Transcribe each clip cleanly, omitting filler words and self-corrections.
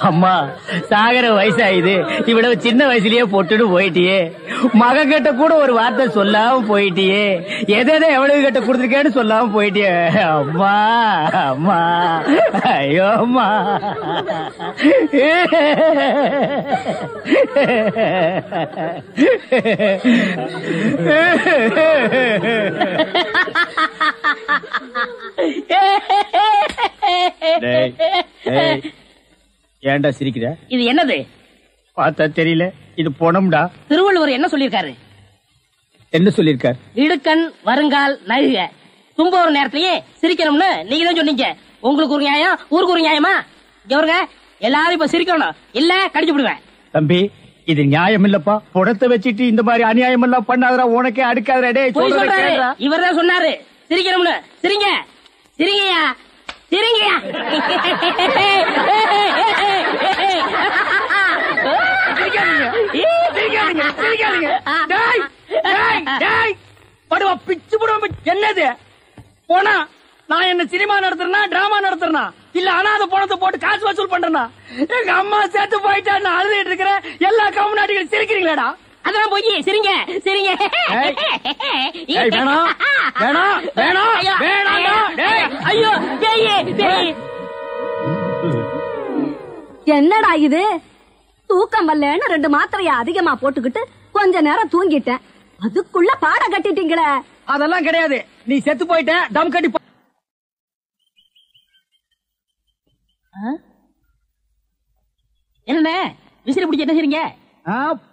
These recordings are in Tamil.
அம்மா சாகர வயசாயுது, இவ்வளவு சின்ன வயசுலயே பொட்டுன்னு போயிட்டியே. மகன் கிட்ட கூட ஒரு வார்த்தை சொல்லாம போயிட்டியே. எதை எவ்வளவு கிட்ட கொடுத்துருக்கேன்னு சொல்லாம போயிட்டியே. அம்மா அம்மா, ஐயோ அம்மா. ஏன்டா சிரிக்கிற? இது என்னது? பார்த்தா தெரியல. இது பொணம்டா. திருவள்ளுவர் என்ன சொல்லிருக்காரு? என்ன சொல்லிருக்காரு? இடுக்கண் வருங்கால் நகுக. தும்ப ஒரு நேரத்திலேயே சிரிக்கணும்னு நீங்க தான் சொன்னீங்க. உங்களுக்கு ஒரு நியாயம், ஊருக்கு ஒரு நியாயமா? இவருங்க எல்லாரும் இப்ப சிரிக்கணும், இல்ல கடிச்சு விடுவேன். தம்பி, இது நியாயம் இல்லப்பா. புடத்தை வச்சுட்டு இந்த மாதிரி அநியாயம் எல்லாம் பண்ணாதரா, உனக்கே அடுக்காதரா. இவர் தான் சொன்னாரு சிரிக்கணும்னு. சிரிங்க சிரிங்கயா சிரிங்கயா. படுவா பிச்சு போடுவா. என்னது போனா? நான் என்ன சினிமா நடத்துறேனா டிராமா நடத்துறேனா இல்ல அனாதை பணத்தை போட்டு காசு வசூல் பண்றேனா? எங்க அம்மா சேர்த்து போயிட்டா நான் அழுதுட்டு இருக்கிறேன். எல்லா கம்யூனிட்டிகளும் சிரிக்கிறீங்களாடா? அதெல்லாம் போய் சிரிங்க சிரிங்க. வேணாம் வேணாம் வேணாம் வேணாம். ஐயோ என்னடா இது? தூக்கம் வரலன்னு 2 மாத்திரைய அதிகமா போட்டுக்கிட்டு கொஞ்ச நேரம் தூங்கிட்டேன். அதுக்குள்ள பாட கட்டிட்டீங்களே. அதெல்லாம் கிடையாது. நீ செத்து போயிட்ட. தம் கட்டி என்ன விசிறி பிடிக்க என்ன செய்றீங்க?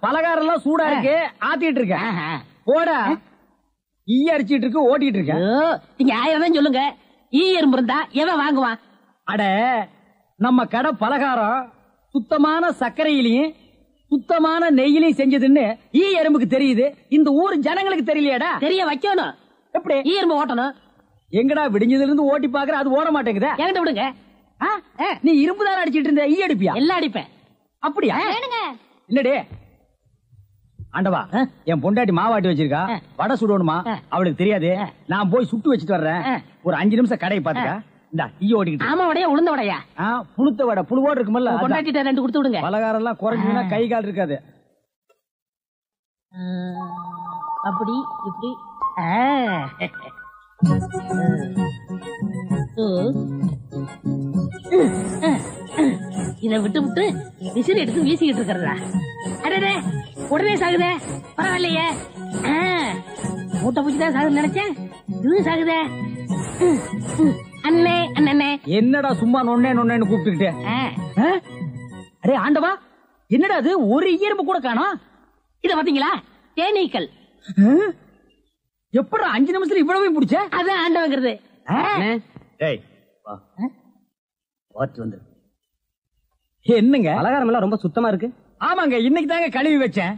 பலகாரம் எல்லாம் சூடா இருக்கு, ஆத்திட்டு இருக்கேன். போட ஈ அரிச்சிட்டு இருக்கு, ஓட்டிட்டு இருக்கேன். நீங்க 1000 தான் சொல்லுங்க. ஈ எறும்பு இருந்தா எவன் வாங்குவான்? அட, நம்ம கடை பலகாரம் சுத்தமான சர்க்கரையிலையும் சுத்தமான நெய்யிலையும் செஞ்சதுன்னு ஈ எறும்புக்கு தெரியுது. இந்த ஊர் ஜனங்களுக்கு தெரியலையாடா? தெரிய வைக்கணும். எப்படி? ஈ எறும்பு ஓட்டணும். எங்கடா விடிஞ்சதுல இருந்து ஓட்டி பாக்குற, அது ஓட மாட்டேங்குதா? என்கிட்ட விடுங்க. நீ இரும்பு தானே அடிச்சிட்டு இருந்த, ஈ அடிப்பியா? எல்லாம் அடிப்பேன். அப்படியா? இல்லடே ஆண்டவா, என் பொண்டாட்டி மாவாட்டி வச்சிருக்கா, வடை சுடணுமா? அவளுக்கு தெரியாது. நான் போய் சுட்டு வச்சுட்டு வர்றேன். ஒரு 5 நிமிஷம் கடையை பாத்துக்க. இந்த ஈ ஓடிக்கிட்டு. ஆமா, வடையா உளுந்த வடையா? புழுத்த வடை, புழுவோடு இருக்குமல்ல. பொண்டாட்டிட்ட 2 கொடுத்து விடுங்க. பலகாரம் எல்லாம் குறைஞ்சுனா கை கால் இருக்காது. அப்படி இப்படி. இத விட்டு விட்டு விசிறி எடுத்து வீசிக்கிட்டு இருக்கிறதா? அடடே, உடனே சாகுதே. பரவாயில்லையே. மூட்டை பூச்சிதான் சாகுது நினைச்சேன். இது சாகுதே. அண்ணே அண்ணே. என்னடா சும்மா நொண்ணே நொண்ணேன்னு கூப்பிட்டுக்கிட்டே? அடே ஆண்டவா, என்னடா அது? ஒரு ஈரம்பு கூட காணோம். இத பாத்தீங்களா? தேனீக்கள். எப்படி 5 நிமிஷத்துல இவ்வளவு பிடிச்ச? அதான் ஆண்டவங்கிறது. என்னங்க பலகாரம் எல்லாம் ரொம்ப சுத்தமா இருக்கு. ஆமாங்க, இன்னைக்கு தாங்க கழுவி வச்சேன்.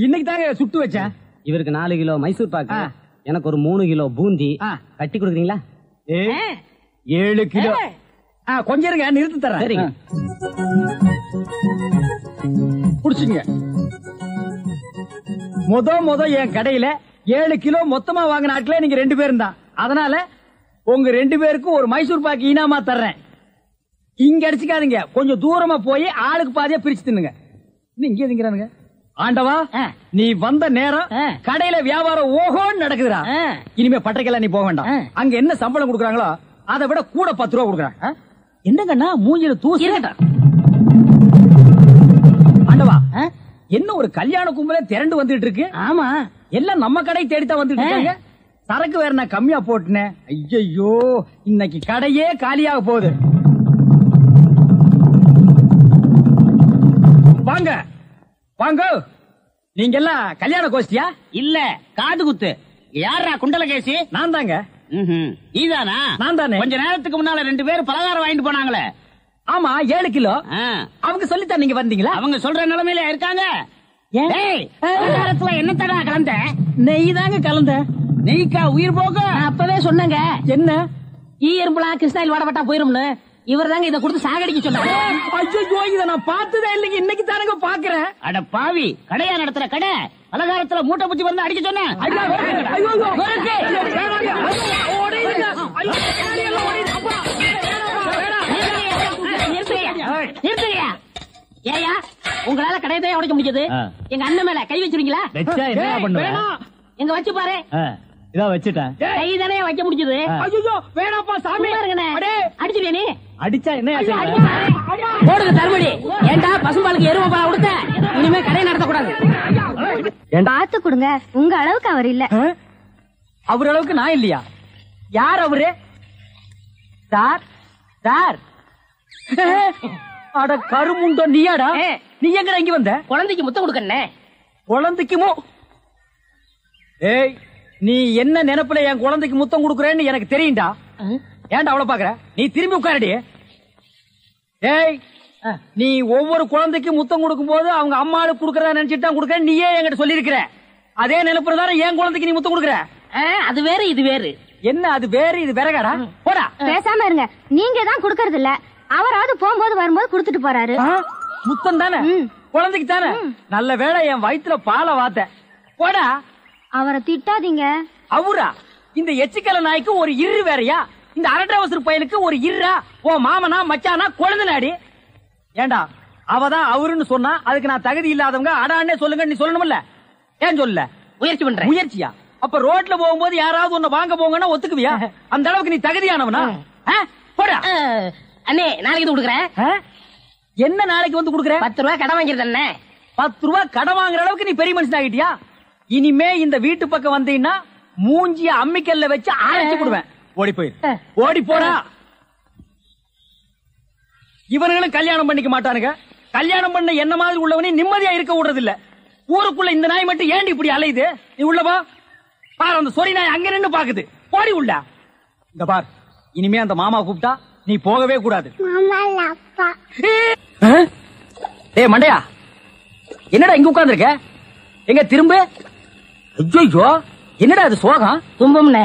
இன்னைக்கு தாங்க சுட்டு வச்சேன். இவருக்கு 4 கிலோ மைசூர் பாக்கு, எனக்கு ஒரு 3 கிலோ பூந்தி கட்டி கொடுக்குறீங்களா? 7 கிலோ. கொஞ்சம் இருங்க, நிறுத்தி தரேன். சரிங்க. புடிச்சுங்க. முத என் கடையில 7 கிலோ மொத்தமா வாங்கின ஆட்களே நீங்க 2 பேரும் தான். அதனால உங்க 2 பேருக்கும் ஒரு மைசூர் பாக்கு இனாமா தர்றேன். இங்க அடிச்சுக்காதீங்க, கொஞ்சம் தூரமா போய் ஆளுக்கு பாதியா பிரிச்சு தின்னுங்க. இங்க திங்கிறானுங்க. ஆண்டவா, நீ வந்த நேரம் கடையில வியாபாரம் ஓஹோன்னு நடக்குதுடா. இனிமே பட்டைக்கெல்லாம் நீ போக வேண்டாம். அங்க என்ன சம்பளம் கொடுக்குறாங்களோ அதை விட கூட 10 ரூபா கொடுக்குறாங்க. என்னங்கண்ணா மூஞ்சில தூசி? ஆண்டவா, என்ன ஒரு கல்யாண கும்பல திரண்டு வந்துட்டு இருக்கு? ஆமா, எல்லாம் நம்ம கடை தேடித்தான் வந்துட்டு இருக்காங்க. சரக்கு வேற நான் கம்மியா போட்டுனேன். ஐயோ, இன்னைக்கு கடையே காலியாக போகுது. வாங்க வாங்க. நீங்க எல்லாம் கல்யாண கோஷ்டியா? இல்ல, காது குத்து. யாரா குண்டலகேசி? நான் தாங்க. நீதானா? நான் தானே. கொஞ்ச நேரத்துக்கு முன்னால 2 பேர் பலகாரம் வாங்கிட்டு போனாங்களே. ஆமா, 7 கிலோ. அவங்க சொல்லித்தான் நீங்க வந்தீங்களா? அவங்க சொல்ற நிலைமையில இருக்காங்க. பலகாரத்துல என்ன தடா கலந்த? நெய் தாங்க கலந்த. நெய்க்கா உயிர் போக? அப்பவே சொன்னங்க. என்ன? ஈ எறும்புலாம் கிருஷ்ணாயில் வாடப்பட்டா போயிரும்னு. இவர் தாங்க இதை கொடுத்து சாகடிக்க சொன்னாங்க. ஐயோ, இதை நான் பார்த்ததே இல்லைங்க, இன்னைக்கு தானங்க பாக்குறேன். அட பாவி, கடையா நடத்துற கடை பலகாரத்துல மூட்டை பூச்சி வந்து அடிக்க சொன்ன. நிறுத்துங்கயா. ஏயா உங்களால கடையதான் உடைக்க முடிஞ்சது, எங்க அண்ணன் மேல கை வச்சிருக்கீங்களா? எங்க வச்சு பாரு. இதா வச்சுட்டேன். கை தானே வைக்க முடிஞ்சது. வேணாப்பா சாமி, அடிச்சுவியா நீ? அடிச்சா என்ன போடுங்க தருமடி. ஏண்டா பசும்பாலுக்கு எருமை பால் கொடுத்த? இனிமே கடையை நடத்தக்கூடாது. பார்த்து கொடுங்க, உங்க அளவுக்கு அவர் இல்ல. அவர் அளவுக்கு நான் இல்லையா? யார் அவரு? சார் சார், அட கருமுண்டோ நீயாடா? நீ எங்கடா இங்க வந்த? குழந்தைக்கு முத்தம் கொடுக்கண்ணே. குழந்தைக்குமோ? ஏய், நீ என்ன நினைப்புல என் குழந்தைக்கு முத்தம் கொடுக்கறேன்னு எனக்கு தெரியும்டா. ஏன்டா அவ்வளவு பாக்குற? நீ திரும்பி உட்காரடி. ஏய், நீ ஒவ்வொரு குழந்தைக்கு முத்தம் கொடுக்கும் போது அவங்க அம்மாளுக்கு கொடுக்கறதா நினைச்சிட்டு தான் கொடுக்கறேன் நீயே என்கிட்ட சொல்லி இருக்கிற. அதே நினைப்புல தானே என் குழந்தைக்கு நீ முத்தம் கொடுக்கற. அது வேற இது வேறு. என்ன அது வேறு இது வேறகாடா? போடா. பேசாம இருங்க, நீங்க தான் குடுக்கறது இல்ல. அவராவது போகும்போது வரும்போது குடுத்துட்டு போறாரு. முத்தம் தானே குழந்தைக்கு தானே? நல்ல வேளை என் வயிற்றுல பாலை வாத்த. போடா. அவரை திட்டாதீங்க. அவரா? இந்த எச்சிக்கல நாய்க்கு ஒரு இரு வேறையா? இந்த அரட்டவசர் பயலுக்கு ஒரு இருரா? ஓ மாமனா மச்சானா குழந்தை நாடி? ஏண்டா அவதான் அவருன்னு சொன்னா அதுக்கு நான் தகுதி இல்லாதவங்க அடான்னே சொல்லுங்க நீ சொல்லணும்ல? ஏன் சொல்ல? முயற்சி பண்றேன். முயற்சியா? அப்ப ரோட்ல போகும்போது யாராவது உன்னை வாங்க போங்கன்னா ஒத்துக்குவியா? அந்த அளவுக்கு நீ தகுதியானவனா? போடா. அண்ணே நாளைக்கு கொடுக்குறேன். என்ன நாளைக்கு வந்து கொடுக்குற? 10 ரூபாய் கடன் வாங்கிறது அண்ணே. 10 ரூபாய் கடன் வாங்குற அளவுக்கு நீ பெரிய மனுஷன் ஆகிட்டியா? இனிமே இந்த வீட்டு பக்கம் வந்தீங்கன்னா மூஞ்சிய அம்மிக்கல்ல வச்சு அரைச்சு விடுவேன். ஓடி போயிரு. ஓடி போடா. இவனுங்களும் கல்யாணம் பண்ணிக்க மாட்டானுங்க. கல்யாணம் பண்ண என்ன மாதிரி உள்ளவனே நிம்மதியா இருக்க விடுறது இல்ல. ஊருக்குள்ள இந்த நாய் மட்டும் ஏண்டி இப்படி அலையுது? நீ உள்ளவா பாரு, அந்த சொறி நாய் அங்க நின்னு பாக்குது. போடி உள்ள. இந்த பார், இனிமே அந்த மாமா கூப்பிட்டா நீ போகவே கூடாது. டேய் மண்டையா, என்னடா இங்க உட்கார்ந்திருக்க? எங்க திரும்ப? ஐயோ, என்னடா அது சோகம்? துன்பம்னே.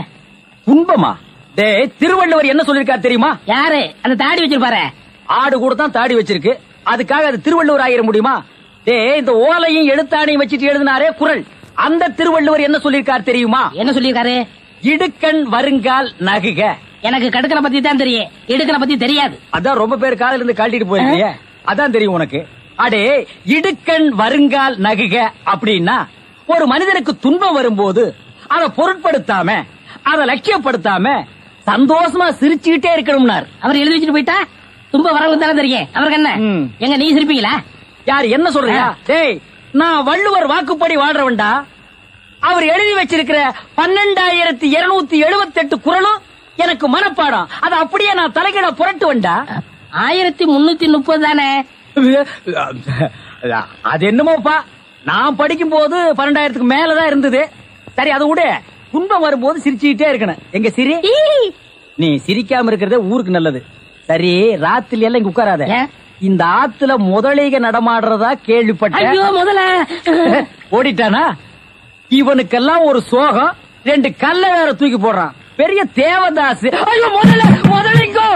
துன்பமா? டேய், திருவள்ளுவர் என்ன சொல்லிருக்காரு தெரியுமா? யாரு? அந்த தாடி வச்சிருப்பாரு. ஆடு கூட தான் தாடி வச்சிருக்கு, அதுக்காக அது திருவள்ளுவர் ஆயிர முடியுமா? டேய், இந்த ஓலையும் எழுத்தாணையும் வச்சிட்டு எழுதினாரே குறள், அந்த திருவள்ளுவர் என்ன சொல்லிருக்காரு தெரியுமா? என்ன சொல்லிருக்காரு? இடுக்கண் வருங்கால் நகுக. எனக்கு கடுக்கனை பத்தி தான் தெரியும், இடுக்கனை பத்தி தெரியாது. அதான் ரொம்ப பேர் காதுல இருந்து கழட்டிட்டு போயிருக்கீங்க, அதான் தெரியும் உனக்கு. அடே, இடுக்கண் வருங்கால் நகுக அப்படின்னா ஒரு மனிதனுக்கு துன்பம் வரும்போது அதை பொருட்படுத்தாம, அதை லட்சியப்படுத்தாம சந்தோஷமா சிரிச்சுக்கிட்டே இருக்கணும்னார். அவர் எழுதி வச்சுட்டு போயிட்டா துன்பம் வரவங்க தானே தெரியும். அவருக்கு என்ன? எங்க நீ சிரிப்பீங்களா? யார் என்ன சொல்றியா? டேய், நான் வள்ளுவர் வாக்குப்படி வாழ்றவன்டா. அவர் எழுதி வச்சிருக்கிற 12,278 குறளும் எனக்கு மனப்பாடம். அது அப்படியே நான் தலைகீழ புரட்டுவன்டா. 1330 தானே? அது என்னமோப்பா, நான் படிக்கும் போது 12,000க்கு மேலதான் இருந்தது. சரி, அது விட துன்பம் வரும்போது சிரிச்சுக்கிட்டே இருக்கணும். எங்க சிரி? நீ சிரிக்காம இருக்கிறதே ஊருக்கு நல்லது. சரி, ராத்திரி எல்லாம் இங்க உட்காராத. இந்த ஆத்துல முதலைக நடமாடுறதா கேள்விப்பட்டேன். முதல்ல ஓடிட்டானா? இவனுக்கெல்லாம் ஒரு சோகம், 2 கல்ல வேற தூக்கி போடுறான். பெரிய தேவதாஸ். முதலிங்கோ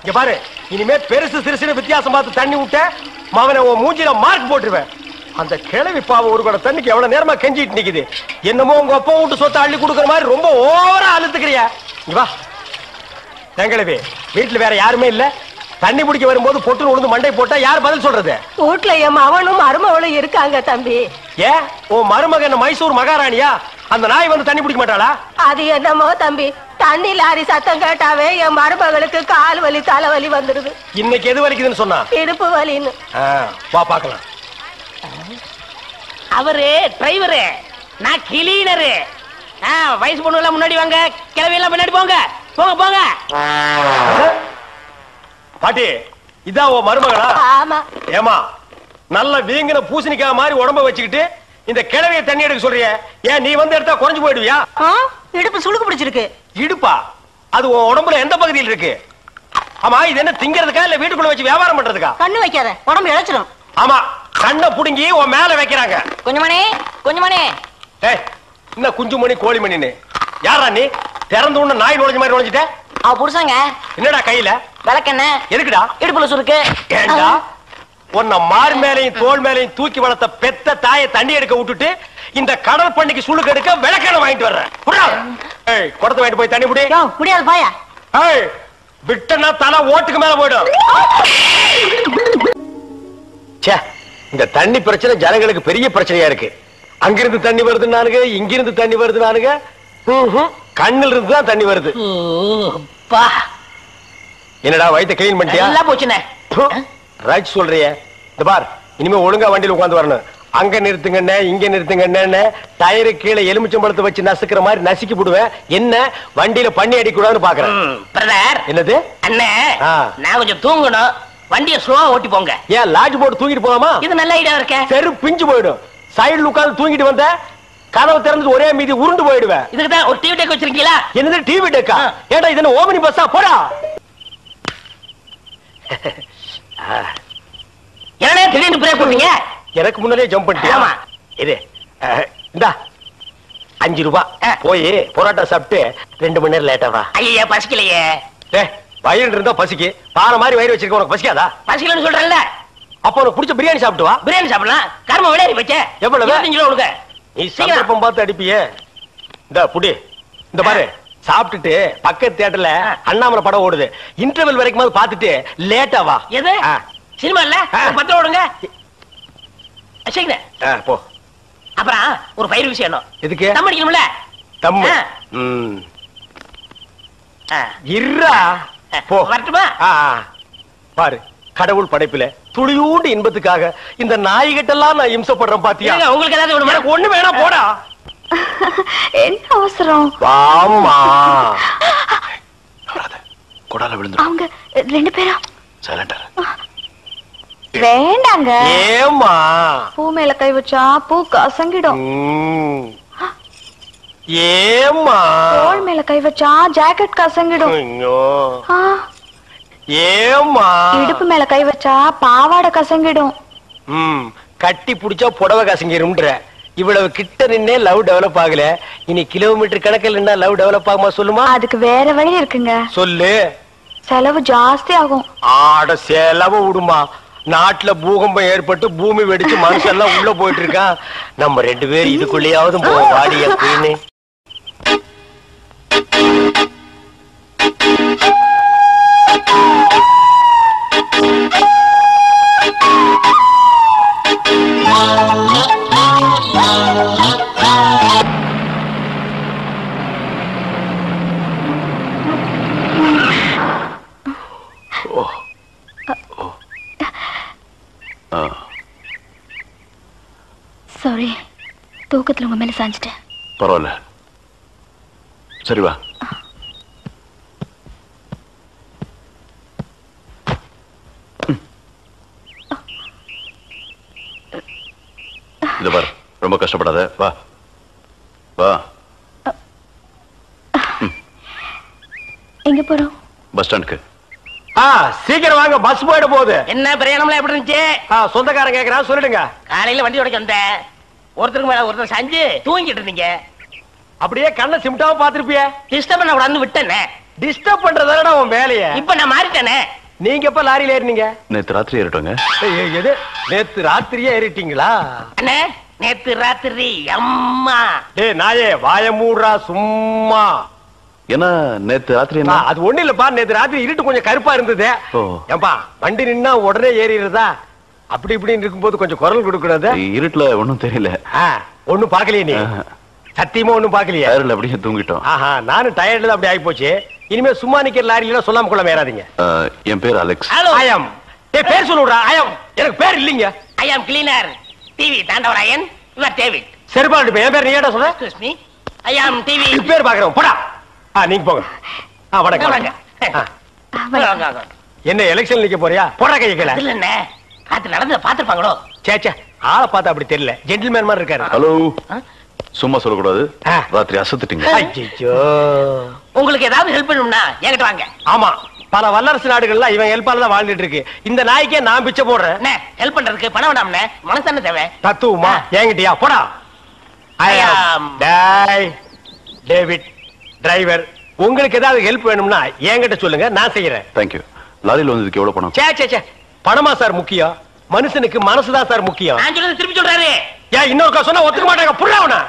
இங்க பாரு, இனிமே பெருசு சிறுசு வித்தியாசம் பார்த்து தண்ணி விட்ட மகனை உன் மூஞ்சில மார்க் போட்டுருவேன். அந்த கிழவி பாவம் ஒரு கூட தண்ணிக்கு எவ்வளவு நேரமா கெஞ்சிட்டு நிக்குது. என்னமோ உங்க அப்பா வீட்டு சொத்தை அள்ளி கொடுக்கற மாதிரி ரொம்ப ஓவரா அழுத்துக்கிறியா? வா தங்கிழவி, வீட்டுல வேற யாருமே இல்ல. தண்ணி பிடிக்க வரும்போது பொட்டு உழுந்து மண்டை போட்டா யார் பதில் சொல்றது? வீட்டுல என் மகனும் மருமகளும் இருக்காங்க தம்பி. ஏன் உன் மருமகன் மைசூர் மகாராணியா? அந்த நாய் வந்து தண்ணி பிடிக்க மாட்டாளா? அது என்னமோ தம்பி, தண்ணி லாரி சத்தம் கேட்டாவே என் மருமகளுக்கு கால் வலி தலைவலி வந்துருது. இன்னைக்கு எது வலிக்குதுன்னு சொன்னா? இடுப்பு வலின்னு. வா பாக்கலாம். அவரு டிரைவரு, நான் கிளீனரு. வயசு பொண்ணு எல்லாம் முன்னாடி வாங்க, கிளவி எல்லாம் முன்னாடி போங்க. போங்க போங்க. பாட்டி, இதான் உன் மருமகளா? ஆமா. ஏமா, நல்ல வீங்கின பூசணிக்காய் மாதிரி உடம்ப வச்சுக்கிட்டு இந்த கிழவிய தண்ணி எடுக்க சொல்றிய? ஏன் நீ வந்து எடுத்தா குறைஞ்சு போயிடுவியா? இடுப்பு சுளுக்கு பிடிச்சிருக்கு. இடுப்பா? அது உன் உடம்புல எந்த பகுதியில் இருக்கு? ஆமா, இது என்ன திங்கிறதுக்கா இல்ல வீட்டுக்குள்ள வச்சு வியாபாரம் பண்றதுக்கா? கண்ணு வைக்காத, உடம்பு இழைச்சிடும். ஆமா, கண்ணை புடுங்கி உன் மேல வைக்கிறாங்க. கொஞ்சமணி கொஞ்சமணி. ஏய், என்ன குஞ்சுமணி கோழிமணின்னு? யாரா நீ? திறந்து உள்ள நாய் நுழைஞ்ச மாதிரி நுழைஞ்சிட்ட? அவ புருஷங்க. என்னடா கையில? விளக்கெண்ண. எதுக்குடா? இடுப்புல சுருக்கு. ஏண்டா உன்னை மார் மேலையும் தோல் மேலையும் தூக்கி வளர்த்த பெத்த தாயை தண்ணி எடுக்க விட்டுட்டு இந்த கடல் பண்ணிக்கு சுளுக்கு எடுக்க விளக்கெண்ணெய் வாங்கிட்டு வர்றேன். குடத்தை வாங்கிட்டு போய் தண்ணி முடியாது பாயா. விட்டனா தலை ஓட்டுக்கு மேல போயிடும். இந்த தண்ணி பிரச்சனை ஜனங்களுக்கு பெரிய பிரச்சனையா இருக்கு. அங்கிருந்து தண்ணி வருதுன்னானுங்க, இங்கிருந்து தண்ணி வருதுனானுங்க. கண்ணில் இருந்து தான் தண்ணி வருது. என்னடா வயித்தை கிளீன் பண்ணிட்டியா? போச்சுனே ரைட் சொல்றிய. இந்த பார், இனிமே ஒழுங்கா வண்டியில உட்கார்ந்து வரணும். அங்க நிறுத்துங்கண்ணே, இங்க நிறுத்துங்கண்ணே, டயரு கீழே எலுமிச்சம்பழத்தை வச்சு நசுக்கிற மாதிரி நசுக்கி போடுவேன். என்ன வண்டியில பண்ணி அடிக்கூடாதுன்னு பாக்குறேன். என்னது அண்ணே, நான் கொஞ்சம் தூங்கணும், வண்டியை ஸ்லோவா ஓட்டி போங்க. ஏன் லாட்ஜ் போட்டு தூங்கிட்டு போலாமா? இது நல்ல ஐடியா இருக்க. செரு பிஞ்சு போயிடும். சைடுல உட்கார்ந்து தூங்கிட்டு வந்த கதவை திறந்து ஒரே மீதி உருண்டு போயிடுவேன். இதுக்கு தான் ஒரு டிவி டெக் வச்சிருக்கீங்களா? என்னது டிவி டெக்கா? ஏடா இது ஓமனி பஸ்ஸா? போடா. என்னடா திடீர்னு பிரேக் போட்டீங்க? எனக்கு முன்னாடியே ஜம்ப் பண்ணிட்டியா? ஆமா. இது இந்தா 5 ரூபாய். போய் பரோட்டா சாப்பிட்டு 2 மணி நேரம் லேட்டா வா. ஐயா பசிக்கலையே. வயிறு இருந்தா பசிக்கு. பாறை மாதிரி வயிறு வச்சிருக்க உனக்கு பசிக்காதா? பசிக்கலன்னு சொல்றேன்ல. அப்ப உனக்கு பிடிச்ச பிரியாணி சாப்பிட்டு வா. பிரியாணி சாப்பிடலாம். கர்ம விளையாடி வச்சே. எவ்வளவு? 25 ரூபா கொடுங்க. நீ சந்தர்ப்பம் பார்த்து அடிப்பியே. இந்த புடி, இந்த பாரு, சாப்பிட்டுட்டு பக்கத்து தியேட்டர்ல அண்ணாமலை படம் ஓடுது. இன்டர்வல் வரைக்கும் பாத்துட்டு லேட்டா வா. எது சினிமா இல்ல? 10 ரூபா கொடுங்க. போ. அப்புறம் ஒரு பயிர் விஷயம். எதுக்கு? தம் அடிக்கணும்ல. தம் இருடா. போ. வரட்டுமா? பாரு, கடவுள் படைப்புல துளியூண்டு இன்பத்துக்காக இந்த நாய்கிட்டெல்லாம் நான் இம்சப்படுறேன் பாத்தியா? உங்களுக்கு ஏதாவது ஒண்ணு வேணா போடா. என்ன அவசரம்? வாமா. கொடால விழுந்து அவங்க 2 பேரும் சைலண்டா. வேண்டாங்க. ஏமா? பூ மேல கை வச்சா பூ கசங்கிடும். ஏமா? தோள் மேல கை வச்சா ஜாக்கெட் கசங்கிடும். ஏமா? இடுப்பு மேல கை வச்சா பாவாடை கசங்கிடும். கட்டி புடிச்சா புடவை கசங்கிரும்ன்ற. இவ்வளவு கிட்ட நின்னே லவ் டெவலப் ஆகல. இனி கிலோமீட்டர் கணக்கில் நின்னா லவ் டெவலப் ஆகுமா சொல்லுமா? அதுக்கு வேற வழி இருக்குங்க. சொல்லு. செலவு ஜாஸ்தி ஆகும். ஆட செலவு விடுமா. நாட்டுல பூகம்பம் ஏற்பட்டு பூமி வெடிச்சு மனுஷெல்லாம் உள்ள போயிட்டு இருக்கான். நம்ம 2 பேரும் இதுக்குள்ளேயாவது போவோம். வாடி அப்படின்னு. சாரி, தூக்கத்துல உங்க மேல சாஞ்சிட்டேன். பரவாயில்ல, சரி வா. இத பாரு, ரொம்ப கஷ்டப்படாத. வா வா. எங்க போறோம்? பஸ் ஸ்டாண்டுக்கு. சீக்கிரம் வாங்க, பஸ் போயிட போகுது. என்ன பிரயாணம்லாம் எப்படி இருந்துச்சு? சொந்தக்காரன் கேக்குறா, சொல்லிடுங்க. காலையில வண்டி உடைக்க வந்தேன். ஒருத்தருக்கு மேல ஒருத்தர் சாஞ்சு தூங்கிட்டு இருந்தீங்க. அப்படியே கண்ணை சிமிட்டாம பாத்துருப்பிய. டிஸ்டர்ப் பண்ண கூடாதுன்னு விட்டேனே. டிஸ்டர்ப் பண்றதானடா உன் வேலைய. இப்ப நான் மாறிட்டேனே. நீங்க எப்ப லாரியில ஏறினீங்க? நேத்து ராத்திரி ஏறிட்டோங்க. எது? நேத்து ராத்திரியே ஏறிட்டீங்களா? அண்ணே, நேத்து ராத்திரி. அம்மா நாயே வாய மூடுறா சும்மா. ஏன்னா நேத்து ராத்திரி என்ன? அது ஒண்ணு இல்லப்பா, நேத்து ராத்திரி இருட்டு கொஞ்சம் கருப்பா இருந்தது. ஏன்பா வண்டி நின்னா உடனே ஏறிடுறதா? அப்படி இப்படின்னு இருக்கும்போது கொஞ்சம் குரல் கொடுக்கறது. இருட்டுல ஒண்ணும் தெரியல. ஒண்ணும் பாக்கலையே நீ? சத்தியமா ஒண்ணும் பாக்கலையே? அப்படியே தூங்கிட்டோம். நானும் டயர்ட்ல அப்படி ஆகி போச்சு. இனிமே சும்மா நிக்கிற லாரியில சொல்லாம கொள்ள மேறாதீங்க. என் பேர் அலெக்ஸ். ஐயம். பேர் சொல்லுடா. ஐயம். எனக்கு பேர் இல்லீங்க. I am cleaner TV Thandavarayan. Your David. சரிபாடு என் பேர் நீ ஏடா சொல்ற? Excuse me, I am TV. பேர் பாக்குறோம். போடா. நீங்க போங்க. வணக்கம். என்ன எலெக்ஷன் நிக்க போறியா? போடா கையை கீழ. இல்ல என்ன அது நடந்து பாத்துப்பாங்களோ? சேச்சே, ஆளை பார்த்தா அப்படி தெரியல. ஜென்டில்மேன் மாதிரி இருக்காரு. ஹலோ, சும்மா சொல்லக்கூடாது. ராத்திரி அசத்துட்டீங்க. ஐயோ, உங்களுக்கு ஏதாவது ஹெல்ப் பண்ணணும்னா என்கிட்ட வாங்க. ஆமா, பல வல்லரசு நாடுகள்ல இவன் ஹெல்ப்பால தான் வாழ்ந்துட்டு இருக்கு. இந்த நாய்க்கே நான் பிச்சை போடுறேன். ஹெல்ப் பண்றதுக்கு பணம் வேண்டாம்னே, மனசான தேவை. தத்துவமா? என்கிட்டயா? போடா. David driver. உங்களுக்கு ஏதாவது ஹெல்ப் வேணும்னா என்கிட்ட சொல்லுங்க, நான் செய்யறேன். தேங்க்யூ. லாரியில வந்ததுக்கு எவ்வளவு பணம்? சே பணமா சார் முக்கியம்? மனுஷனுக்கு மனசுதான் சார் முக்கியம். நான் சொல்றது திருப்பி சொல்றாரு. ஏன் இன்னொருக்கா சொன்னா ஒத்துக்க மாட்டாங்க. புரியவனா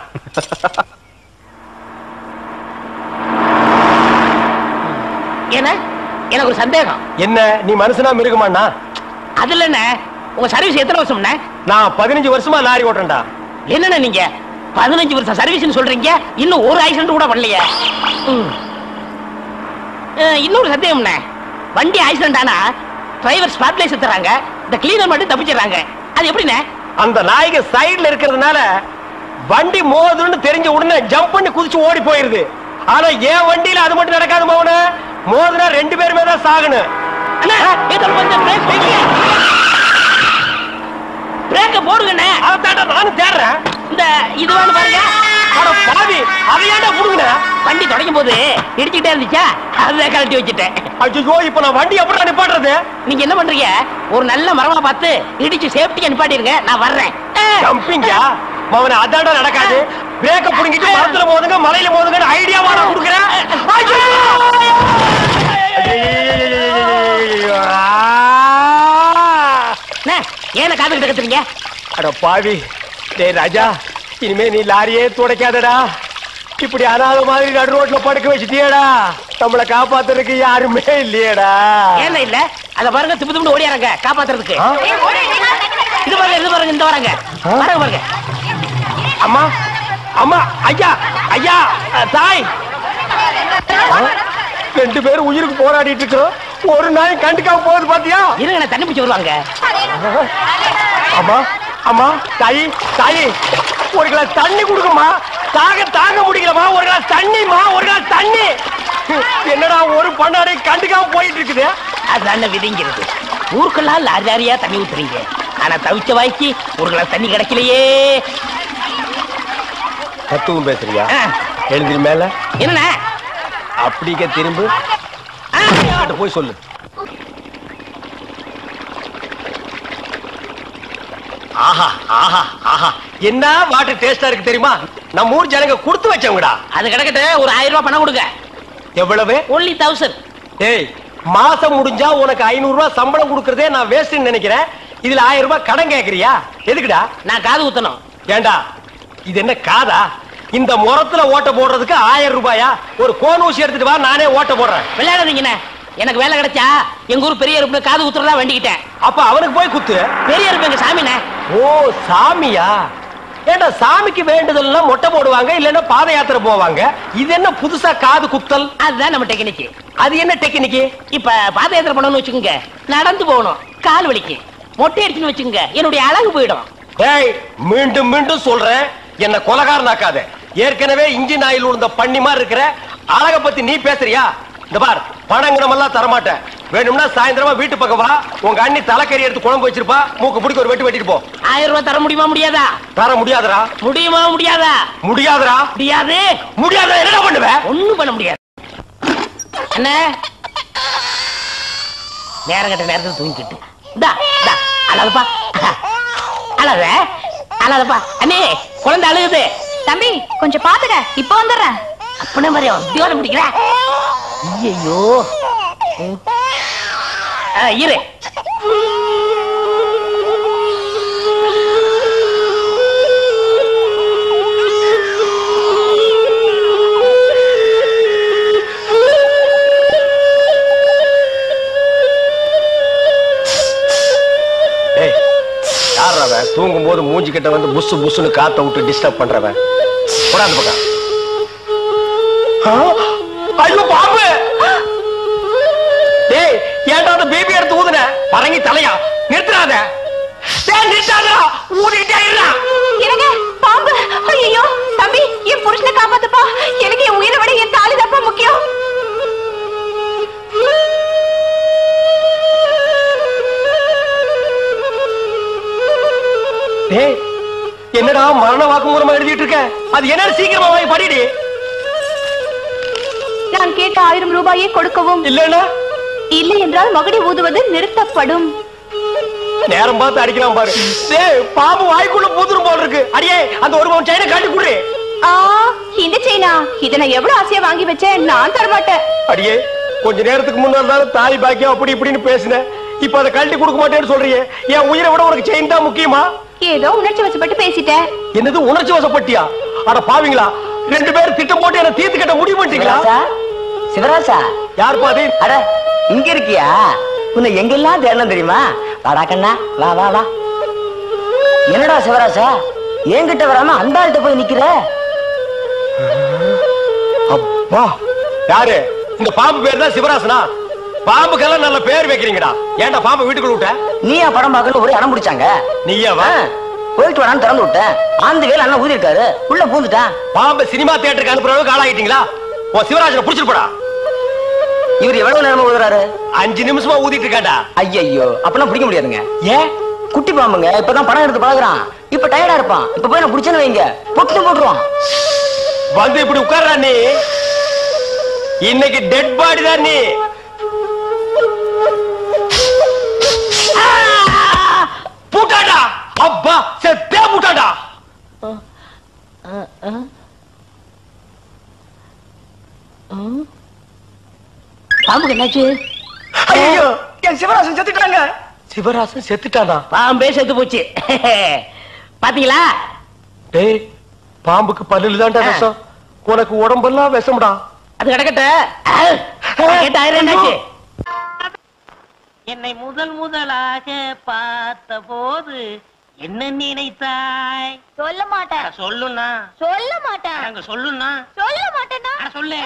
ஏன்னா எனக்கு ஒரு சந்தேகம். என்ன நீ மனுஷனா மிருகமாண்ணா? அதுல என்ன உங்க சர்வீஸ் எத்தனை வருஷம்னா? நான் 15 வருஷமா லாரி ஓட்டுறேன்டா. என்னன்னா நீங்க 15 வருஷம் சர்வீஸ்னு சொல்றீங்க, இன்னும் ஒரு ஆக்சிடென்ட் கூட பண்ணலையே. இன்னொரு சந்தேகம்ண்ணே, வண்டி ஆக்சிடென்ட் ஆனா டிரைவர் ஸ்பாட்ல செத்துறாங்க, இந்த கிளீனர் மட்டும் தப்பிச்சிடறாங்க. அது எப்படிண்ணே? அந்த நாய்க்கு சைடுல இருக்கிறதுனால வண்டி மோதுன்னு தெரிஞ்ச உடனே ஜம்ப் பண்ணி குதிச்சு ஓடி போயிருது. ஆனா என் வண்டியில அது மட்டும் நடக்காது மோகன. மோதுனா 2 பேருமே தான் சாகணும். பிரேக்க போடுங்கண்ணே. அதான்டா நானும் தேடுறேன். இந்த இதுவான்னு பாருங்க. அட பாவி, அதையாண்டா புடுங்கன. வண்டி தொடங்கும் போது இடிச்சுட்டே இருந்துச்சா, அதுதான் கழட்டி வச்சுட்டேன். ஐயோ, இப்ப நான் வண்டி எப்படி நிப்பாட்டுறது? நீங்க என்ன பண்றீங்க, ஒரு நல்ல மரமா பார்த்து இடிச்சு சேஃப்டியா நிப்பாட்டிருங்க, நான் வர்றேன். ஜம்பிங்கா மவனே, அதான்டா நடக்காது. பிரேக்க புடுங்கிட்டு மரத்துல மோதுங்க, மலையில மோதுங்க ஐடியாவா நான் கொடுக்குறேன். ஏன காதுகிட்ட கத்துறீங்க? அட பாவி, டேய் ராஜா, இனிமே நீ லாரியே துடைக்காதடா. இப்படி அனாத மாதிரி நடு ரோட்ல படுக்க வச்சுட்டியேடா. நம்மள காப்பாத்துறதுக்கு யாருமே இல்லையேடா. ஏன் இல்ல? அத பாருங்க, திப்பு திப்பு ஓடியாரங்க காப்பாத்துறதுக்கு. இது பாருங்க, இது பாருங்க, இந்த வராங்க பாருங்க பாருங்க. அம்மா அம்மா, ஐயா ஐயா, தாய், 2 பேரும் உயிருக்கு போராடிட்டு இருக்கோம். ஒரு நாய் கண்டுக்காம போகுது பாத்தியா? இருங்க, தண்ணி பிடிச்சு வருவாங்க. அம்மா அம்மா, தாயி தாயி, ஒரு கிளாஸ் தண்ணி கொடுக்குமா. தாங்க முடியலமா. ஒரு கிளாஸ் தண்ணிமா, ஒரு கிளாஸ் தண்ணி. என்னடா ஒரு பண்ணாடை கண்டுக்காம போயிட்டு இருக்குது. அதான விதிங்கிறது. ஊருக்கெல்லாம் லாரி லாரியா தண்ணி ஊத்துறீங்க, ஆனா தவிச்ச வாய்க்கு ஒரு கிளாஸ் தண்ணி கிடைக்கலையே. தத்துவம் பேசுறியா? எழுந்திரு மேல. என்ன அப்படிக்க திரும்ப போய் சொல்லு. ஆஹா ஆஹா ஆஹா, என்ன வாட்டர் டேஸ்டா இருக்கு தெரியுமா? நம்ம ஊர் ஜனங்க கொடுத்து வச்சவங்கடா. அது கிடக்கட்டு, ஒரு 1000 ரூபாய் பணம் கொடுங்க. எவ்வளவு? only 1000. ஏய், மாசம் முடிஞ்சா உனக்கு 500 ரூபாய் சம்பளம் கொடுக்கறதே நான் வேஸ்ட்னு நினைக்கிறேன். இதுல 1000 ரூபாய் கடன் கேக்குறியா? எதுக்குடா? நான் காது ஊத்தணும். ஏண்டா, இது என்ன காதா? இந்த முறத்துல ஓட்ட போடுறதுக்கு 1000 ரூபாயா? ஒரு கோன் ஊசி எடுத்துட்டு வா, நானே ஓட்ட போடுறேன். விளையாடாதீங்கண்ணே, எனக்கு வேலை கிடைச்சா எங்க ஊர் பெரிய இருப்பு காது ஊத்துறதா வேண்டிக்கிட்டேன். அப்ப அவனுக்கு போய் குத்து. பெரிய இருப்பு எங்க சாமிண்ணே. ஓ சாமியா? ஏண்டா, சாமிக்கு வேண்டுதல்னா மொட்டை போடுவாங்க, இல்லன்னா பாத யாத்திரை போவாங்க. இது என்ன புதுசா காது குத்தல்? அதுதான் நம்ம டெக்னிக்கு. அது என்ன டெக்னிக்கு? இப்ப பாத யாத்திரை பண்ணணும்னு வச்சுக்கோங்க, நடந்து போகணும், கால் வலிக்கு. மொட்டை அடிச்சுன்னு வச்சுக்கோங்க, என்னுடைய அழகு போயிடும். ஏய், மீண்டும் மீண்டும் சொல்றேன், என்ன கொலகாரனாக்காத. ஏற்கனவே இன்ஜின் ஆயில் உள்ள பண்ணி மாதிரி இருக்கிற அழக பத்தி நீ பேசுறியா? இந்த பார், பணங்கனமெல்லாம் தரமாட்டேன். வேணும்னா சாயந்தரமா வீட்டு பக்கம் வா, உங்க அண்ணி தலைக்கறி எடுத்து குழம்பு வச்சிருப்பா, மூக்கு பிடிக்க ஒரு வெட்டி வெட்டிட்டு போ. 1000 ரூபாய் தர முடியுமா முடியாதா? தர முடியாதுடா. முடியுமா முடியாதா? முடியாதுடா. முடியாது. முடியாத என்ன பண்ணுவேன்? ஒண்ணும் பண்ண முடியாது. என்ன நேரம் கட்ட நேரத்தில் தூங்கிக்கிட்டு அழகப்பா, அழக அழகப்பா. அண்ணே, குழந்தை அழுகுது. தம்பி கொஞ்சம் பாத்துக்க, இப்ப வந்துடுறேன். அப்பனே மாதிரி உத்தியோகம் முடிக்கிற. ஐயோ, இரு. தூங்கும் போது மூஞ்சி கிட்ட வந்து புசு புசுன்னு காத்த விட்டு டிஸ்டர்ப் பண்றவன். போடாது பக்கம். ஐயோ பாம்பு! டேய், ஏன்டா அந்த பேபி எடுத்து ஊதுன? பரங்கி தலையா? நிறுத்துறாத. டேய் நிறுத்தாதடா, ஊதிட்டே இருடா. என்னங்க பாம்பு? ஐயோ தம்பி, என் புருஷனை காப்பாத்துப்பா. எனக்கு என் உயிரை விட என் தாலி தான் முக்கியம். டேய், என்னடா மரண வாக்குமூலமா எழுதிட்டு இருக்க? அது என்ன, சீக்கிரமா வாங்கி படிடி. நான் கேட்ட 1000 ரூபாயை கொடுக்கவும், இல்லன்னா இல்லை என்றால் மகுடி ஊதுவது நிறுத்தப்படும். நேரம் பார்த்து அடிக்கலாம் பாரு. டேய், பாம்பு வாய்க்குள்ள பூதுரும் போல இருக்கு. அடியே, அந்த 1 பவுன் செயினை காட்டி குடு. இந்த செயினா? இதை நான் எவ்வளவு ஆசையா வாங்கி வச்சேன், நான் தரமாட்டேன். அடியே, கொஞ்ச நேரத்துக்கு முன்னாடி தாலி பாக்கியம் அப்படி இப்படின்னு பேசினேன். இப்ப அதை கழட்டி கொடுக்க மாட்டேன்னு சொல்றியே, என் உயிரை விட உனக்கு செயின் தான் முக்கியமா? ஏதோ உணர்ச்சி வசப்பட்டு பேசிட்டேன். என்னது உணர்ச்சி வசப்பட்டியா? அட பாவீங்களா, 2 பேரும் திட்டம் போட்டு என்ன தீர்த்து கட்ட முடிவு பண்ணிட்டீங்களா? சிவராசா, யார் பாதி? அட இங்க இருக்கியா? உன்னை எங்கெல்லாம் தேடலாம் தெரியுமா? வாடா கண்ணா, வா வா வா. என்னடா சிவராசா, என்கிட்ட வராம அந்த ஆள்கிட்ட போய் நிக்கிற? அப்பா, யாரு இந்த பாம்பு? பேர் தான் சிவராசனா? பாம்புக்கெல்லாம் நல்ல பேர் வைக்கிறீங்கடா. ஏன்டா பாம்பு வீட்டுக்குள்ள விட்ட? நீயா படம் பார்க்கணும் ஒரே இடம் பிடிச்சாங்க. நீயாவா? போயிட்டு வரான்னு திறந்து விட்டேன். ஆந்த வேலை அண்ணன் ஊதி இருக்காரு, உள்ள பூந்துட்டான். பாம்பு சினிமா தியேட்டருக்கு அனுப்புற அளவுக்கு ஆளாகிட்டீங்களா? ஓ சிவராஜனை புடிச்சிட்டு போடா. இவர் எவ்வளவு நேரமா ஊதுறாரு? 5 நிமிஷமா ஊதிட்டு இருக்காண்டா. ஐயோ, அப்பெல்லாம் பிடிக்க முடியாதுங்க. ஏன்? குட்டி பாம்புங்க, இப்பதான் படம் எடுத்து பழகுறான். இப்ப டயர்டா இருப்பான். இப்ப போய் நான் பிடிச்சேன்னு வைங்க, பொட்டு போட்டுருவான். வந்து இப்படி உட்கார்றா நீ. இன்னைக்கு டெட் பாடி தான் நீ. பூட்டாடா, அப்பா செத்தே பூட்டாடா. பாம்புக்கு என்னாச்சு? ஐயோ, என் சிவராசன் செத்துட்டாங்க. சிவராசன் செத்துட்டானா? பாம்பே செத்து போச்சு. பாத்தீங்களா? டேய், பாம்புக்கு பல்லுல தான்டா விஷம், உனக்கு உடம்பெல்லாம் விஷம்டா. அது கிடக்கட்ட. என்னாச்சு? என்னை முதலாக பார்த்த போது என்ன நினைத்தாய்? சொல்ல மாட்டேன். சொல்லுண்ணா. சொல்ல மாட்டேன். அங்க சொல்லுண்ணா. சொல்ல மாட்டேன்னா சொல்லு.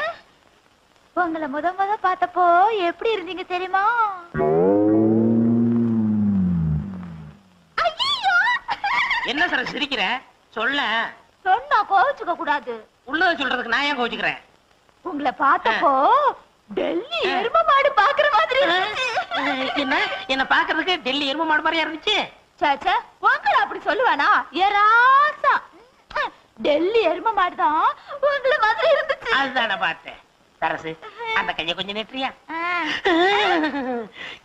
உங்களை முத பார்த்தப்போ எப்படி இருந்தீங்க தெரியுமா? என்ன சார் சிரிக்கிற? சொல்ல. சொன்னா கோவிச்சுக்க கூடாது. உள்ளத சொல்றதுக்கு நான் ஏன் கோவிச்சுக்கிறேன்? உங்களை பார்த்தப்போ டெல்லி எரும மாடு பாக்குற மாதிரி என்ன என்ன பாக்குறதுக்கு டெல்லி எரும மாடு மாதிரியா இருந்துச்சு? சாச்சா, உங்களை அப்படி சொல்லுவானா? ஏராசா டெல்லி எரும மாடு தான் உங்களை மாதிரி இருந்துச்சு. அதுதான பார்த்தேன். சரசு, அந்த கைய கொஞ்சம் நெற்றியா?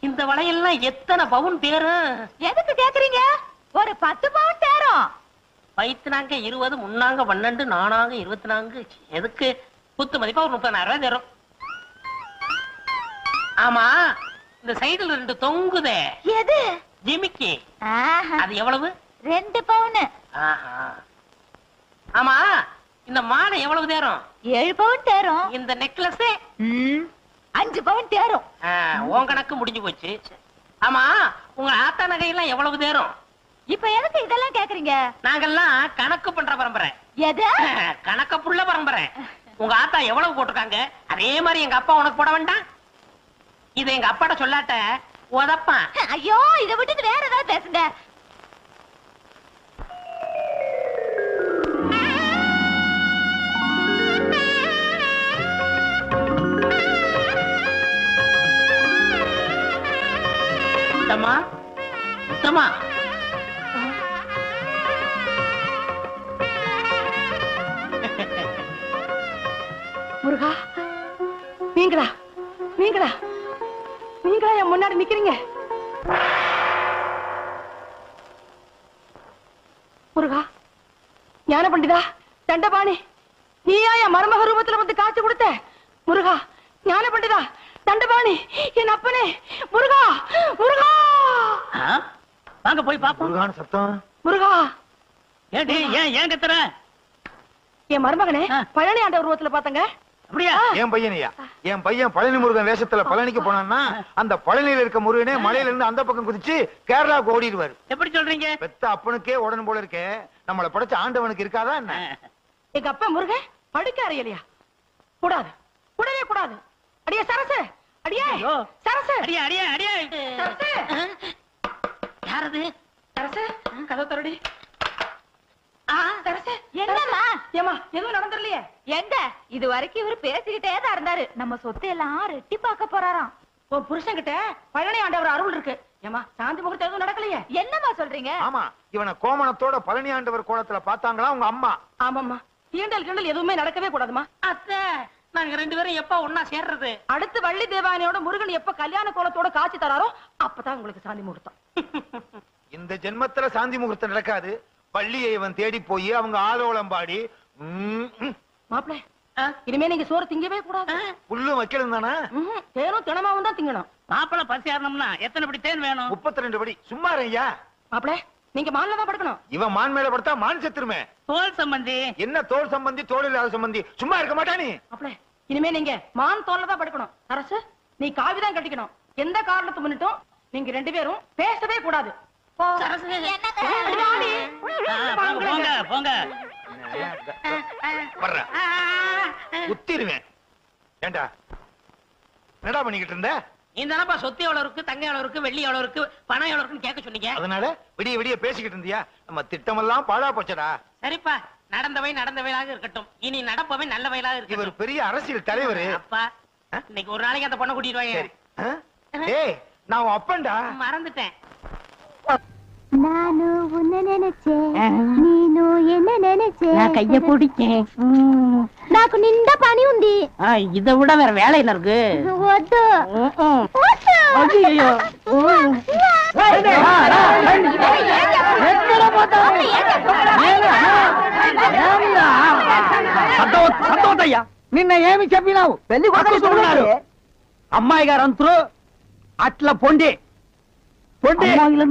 இந்த வளையல்லாம் எத்தனை பவுன் தேரும்? எதுக்கு கேக்குறீங்க? ஒரு 10 பவுன் தேரும். வயிற்றுனாங்க 20, முன்னாங்க 12, நானாங்க 24. எதுக்கு? குத்து மதிப்பா ஒரு 30,000 ரூபாய் தரும். ஆமா, இந்த சைடுல 2 தொங்குதே, எது? ஜிமிக்கி. ஆஹா, அது எவ்வளவு? 2 பவுன். ஆஹா. ஆமா, இந்த மாலை எவ்வளவு தேரும்? 7 பவுன் தேரும். இந்த நெக்லஸ் 5 பவுன் தேரும். உன் கணக்கு முடிஞ்சு போச்சு. ஆமா, உங்க ஆத்தா நகையெல்லாம் எவ்வளவு தேரும்? இப்ப எதுக்கு இதெல்லாம் கேக்குறீங்க? நாங்கெல்லாம் கணக்கு பண்ற பரம்பரை. எது? கணக்க புள்ள பரம்பரை. உங்க ஆத்தா எவ்வளவு போட்டிருக்காங்க, அதே மாதிரி எங்க அப்பா உனக்கு போட வேண்டாம்? இதை எங்க அப்பாட்ட சொல்லாட்ட உதப்பான். ஐயோ, இதை விட்டுட்டு வேற ஏதாவது பேசுங்க. முத்தம்மா, முத்தம்மா. முருகா, நீங்களா நீங்களா நீங்களா என் முன்னாடி நிக்கிறீங்க? முருகா, ஞான பண்டிதா, தண்டபாணி, நீயா என் மருமக ரூபத்துல வந்து காட்சி கொடுத்த? முருகா, ஞான பண்டிதா, தண்டபாணி, என் அப்பனே, முருகா, முருகா. வாங்க போய் பாப்போம். சத்தம். முருகா, ஏடி ஏன் கத்துற? என் மருமகனே பழனி ஆண்ட உருவத்துல பாத்தங்க. அப்படியா? என் பையனையா? என் பையன் பழனி முருகன் வேஷத்துல பழனிக்கு போனான்னா அந்த பழனியில இருக்க முருகனே மலையில இருந்து அந்த பக்கம் குதிச்சு கேரளாவுக்கு ஓடிடுவாரு. எப்படி சொல்றீங்க? பெத்த அப்பனுக்கே உடனே போல இருக்கே, நம்மளை படைச்ச ஆண்டவனுக்கு இருக்காதா என்ன? எங்க அப்பா முருகன் படுக்க அறையலையா? கூடாது, கூடவே கூடாது. அடியே சரசு, அடியே சரசு, அடியே அடியே அடியே. சரசு. யாரது? சரசு, கதவு தரடி. என்னம்மா? ஏமா, எதுவும் நடந்துடலையே? எங்க இது வரைக்கும் இவரு பேசிக்கிட்டே தான் இருந்தாரு. நம்ம சொத்து எல்லாம் ரெட்டி பார்க்க போறாராம். உன் புருஷன் கிட்ட பழனி ஆண்டவர் அருள் இருக்கு. ஏமா, சாந்தி முகூர்த்தம் எதுவும் நடக்கலையே? என்னம்மா சொல்றீங்க? ஆமா, இவனை கோமணத்தோட பழனி ஆண்டவர் கோலத்துல பாத்தாங்களா உங்க அம்மா? ஆமாம்மா, கிண்டல் எதுவுமே நடக்கவே கூடாதுமா. அத்தை, நாங்க 2 பேரும் எப்ப ஒன்னா சேர்றது? அடுத்து வள்ளி தேவானியோட முருகன் எப்ப கல்யாண கோலத்தோட காட்சி தராரோ அப்பதான் உங்களுக்கு சாந்தி முகூர்த்தம். இந்த ஜென்மத்துல சாந்தி முகூர்த்தம் நடக்காது. பள்ளியை இவன் தேடி போய் அவங்க ஆலோலம் பாடி. மாப்பிள, இனிமே நீங்க சோறு திங்கவே கூடாது. புல்லு வைக்கணும் தானே? தேனும் தினமாவும் தான் திங்கணும். மாப்பிள பசி ஆறணும்னா எத்தனை படி தேன் வேணும்? 32 படி. சும்மா ஐயா. மாப்பிள நீங்க மான்ல தான் படுக்கணும். இவன் மான் மேல படுத்தா மான் செத்துருமே. தோல் சம்பந்தி. என்ன தோல் சம்பந்தி? தோல் இல்லாத சம்பந்தி. சும்மா இருக்க மாட்டானே. மாப்பிள இனிமே நீங்க மான் தோல்ல தான் படுக்கணும். அரசு நீ காவிதான் கட்டிக்கணும். எந்த காரணத்தை முன்னிட்டும் நீங்க 2 பேரும் பேசவே கூடாது. போங்க போங்க. குத்திருவேன். ஏண்டா என்னடா பண்ணிக்கிட்டு இருந்த? இந்த சொத்து எவ்வளவு இருக்கு, தங்க எவ்வளவு இருக்கு, வெள்ளி எவ்வளவு இருக்கு, பணம் எவ்வளவு இருக்குன்னு கேட்க சொன்னீங்க. அதனால விடிய விடிய பேசிக்கிட்டு இருந்தியா? நம்ம திட்டமெல்லாம் பாழா போச்சடா. சரிப்பா, நடந்தவை நடந்தவையாக இருக்கட்டும். இனி நடப்பவை நல்லவையாக இருக்கு. இவர் பெரிய அரசியல் தலைவர். அப்பா இன்னைக்கு ஒரு நாளைக்கு அந்த பொண்ணை கூட்டிட்டு வாங்க. ஏய் நான் உன் அப்பன்டா. மறந்துட்டேன். நானு உன்னை நினைச்சேன், நீனு என்ன நினைச்சேன். நான் கைய பிடிச்சேன். నాకు నిండా పని ఉంది. இதை விட வேற வேலை என்ன இருக்கு? వద్దు. ஐயோ సంతోషయ్యా నిన్న ఏమి చెప్పినావు? పెళ్లి కొడుకున్నారు అమ్మాయి గారు అంతరు అట్లా పొండి పొండి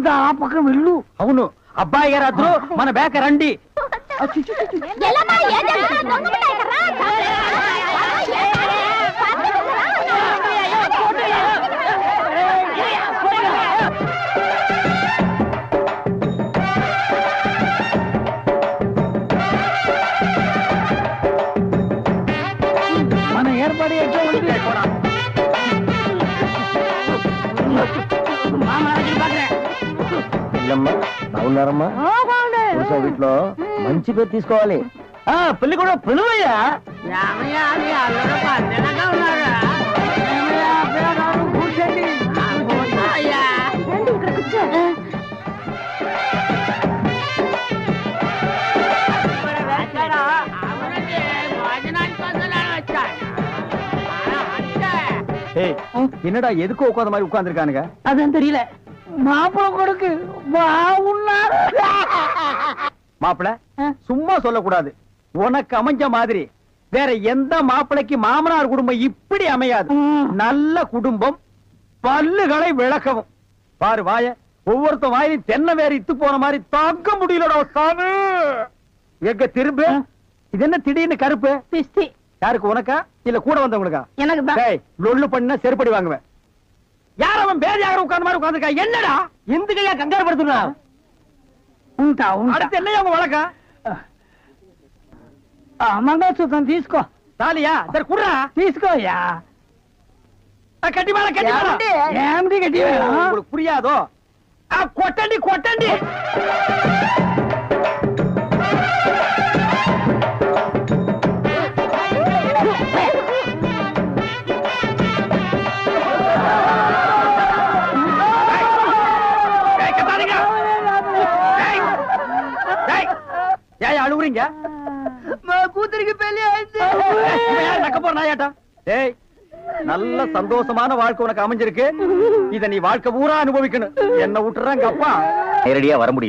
ఆ పక్కన వెళ్ళు. అవును అబ్బాయి గారు అద్దరు మన బేక రండి. మన ఏర్పాటు ఎట్లా ఉంది? బాగున్నారమ్మా? వీటిలో మంచి పేరు తీసుకోవాలి. పెళ్లి కూడా పిలువయ్యా. என்னடா எதுக்கு உட்காந்த மாதிரி உட்கார்ந்துருக்கானுங்க? அதான் தெரியல. மாப்பிள கொடுக்கு பாவுன்னாரு. மாப்பிள சும்மா சொல்லக்கூடாது. உனக்கு அமைஞ்ச மாதிரி வேற எந்த மாப்பிளைக்கு மாமனார் குடும்பம் இப்படி அமையாது. நல்ல குடும்பம், பல்லுகளை விளக்கவும். பாரு வாய, ஒவ்வொருத்த வாயிலும் தென்னை வேற இத்து போன மாதிரி தாக்க முடியலடா சாமி. எங்க திரும்ப இது என்ன திடீர்னு கருப்பு பிஸ்தி? யாருக்கு, உனக்கா இல்ல கூட வந்தவங்களுக்கா? எனக்கு லொல்லு பண்ண செருப்படி வாங்குவேன். யார் அவன் பேதியாக உட்கார்ந்த மாதிரி உட்கார்ந்துருக்கா? என்னடா இந்த கையா கங்காரு படுத்துனா? அடுத்து இல்லையா உங்க வழக்கம்? మంగళసూత్రం తీసుకో. తాలియా సరే కుర్రా తీసుకోయా. కట్టి మేళ కట్టి ఏమిటి కట్టి உங்களுக்கு புரியாதோ? కొట్టండి కొట్టండి. ஏன் அழுவுறீங்க? கூத்துருக்கு பெரிய நக்க போற நாயாட்டா. டேய், நல்ல சந்தோஷமான வாழ்க்கை உனக்கு அமைஞ்சிருக்கு. இத நீ வாழ்க்கை பூரா அனுபவிக்கணும். என்ன விட்டுறாங்க அப்பா. நேரடியா வர முடியும்.